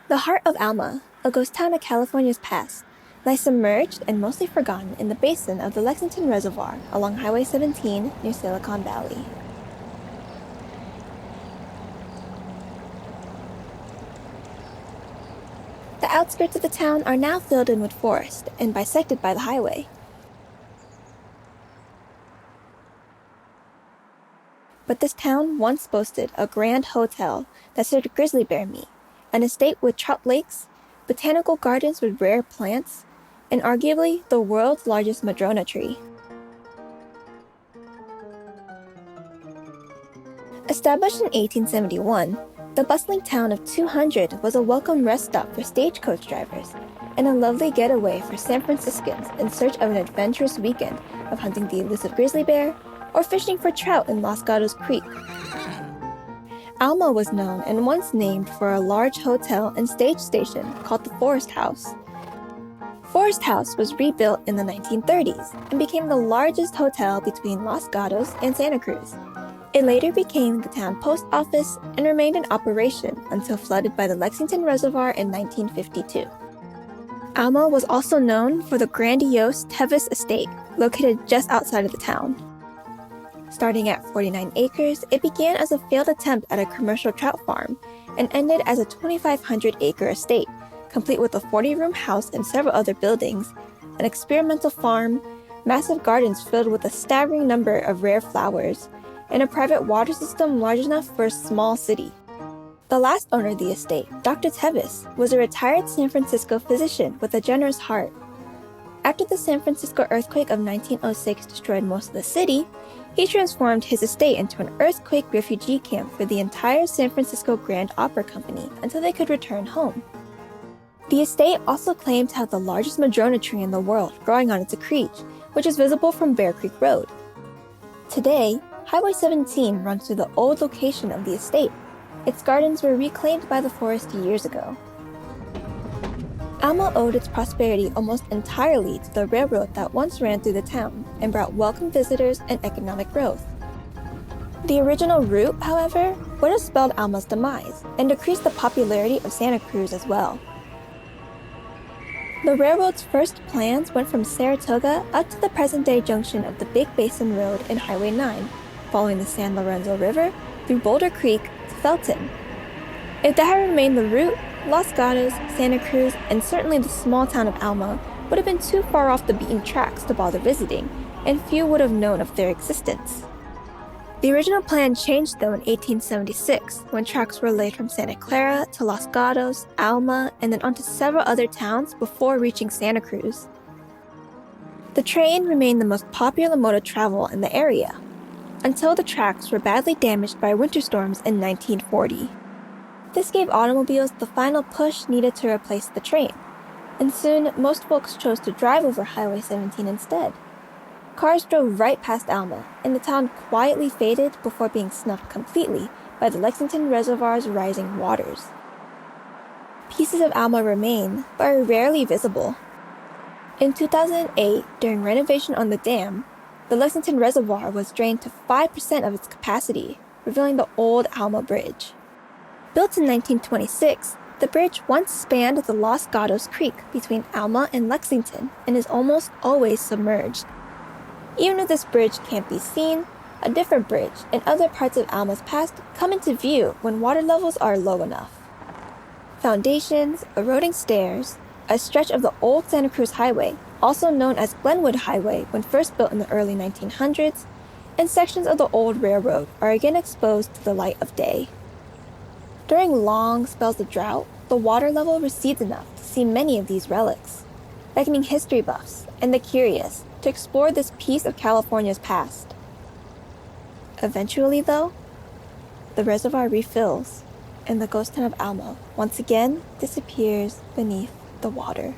The heart of Alma, a ghost town of California's past, lies submerged and mostly forgotten in the basin of the Lexington Reservoir along Highway 17 near Silicon Valley. The outskirts of the town are now filled in with forest and bisected by the highway. But this town once boasted a grand hotel that served grizzly bear meat, an estate with trout lakes, botanical gardens with rare plants, and arguably the world's largest madrona tree. Established in 1871, the bustling town of 200 was a welcome rest stop for stagecoach drivers and a lovely getaway for San Franciscans in search of an adventurous weekend of hunting the elusive grizzly bear or fishing for trout in Los Gatos Creek. Alma was known and once named for a large hotel and stage station called the Forest House. Forest House was rebuilt in the 1930s and became the largest hotel between Los Gatos and Santa Cruz. It later became the town post office and remained in operation until flooded by the Lexington Reservoir in 1952. Alma was also known for the grandiose Tevis Estate, located just outside of the town. Starting at 49 acres, it began as a failed attempt at a commercial trout farm and ended as a 2,500-acre estate, complete with a 40-room house and several other buildings, an experimental farm, massive gardens filled with a staggering number of rare flowers, and a private water system large enough for a small city. The last owner of the estate, Dr. Tevis, was a retired San Francisco physician with a generous heart. After the San Francisco earthquake of 1906 destroyed most of the city, he transformed his estate into an earthquake refugee camp for the entire San Francisco Grand Opera Company until they could return home. The estate also claimed to have the largest madrona tree in the world growing on its acreage, which is visible from Bear Creek Road. Today, Highway 17 runs through the old location of the estate. Its gardens were reclaimed by the forest years ago. Alma owed its prosperity almost entirely to the railroad that once ran through the town and brought welcome visitors and economic growth. The original route, however, would have spelled Alma's demise and decreased the popularity of Santa Cruz as well. The railroad's first plans went from Saratoga up to the present-day junction of the Big Basin Road and Highway 9, following the San Lorenzo River through Boulder Creek to Felton. If that had remained the route, Los Gatos, Santa Cruz, and certainly the small town of Alma would have been too far off the beaten tracks to bother visiting, and few would have known of their existence. The original plan changed though in 1876, when tracks were laid from Santa Clara to Los Gatos, Alma, and then onto several other towns before reaching Santa Cruz. The train remained the most popular mode of travel in the area, until the tracks were badly damaged by winter storms in 1940. This gave automobiles the final push needed to replace the train, and soon most folks chose to drive over Highway 17 instead. Cars drove right past Alma, and the town quietly faded before being snuffed completely by the Lexington Reservoir's rising waters. Pieces of Alma remain, but are rarely visible. In 2008, during renovation on the dam, the Lexington Reservoir was drained to 5% of its capacity, revealing the old Alma Bridge. Built in 1926, the bridge once spanned the Los Gatos Creek between Alma and Lexington and is almost always submerged. Even if this bridge can't be seen, a different bridge and other parts of Alma's past come into view when water levels are low enough. Foundations, eroding stairs, a stretch of the old Santa Cruz Highway, also known as Glenwood Highway when first built in the early 1900s, and sections of the old railroad are again exposed to the light of day. During long spells of drought, the water level recedes enough to see many of these relics, beckoning history buffs and the curious to explore this piece of California's past. Eventually, though, the reservoir refills, and the ghost town of Alma once again disappears beneath the water.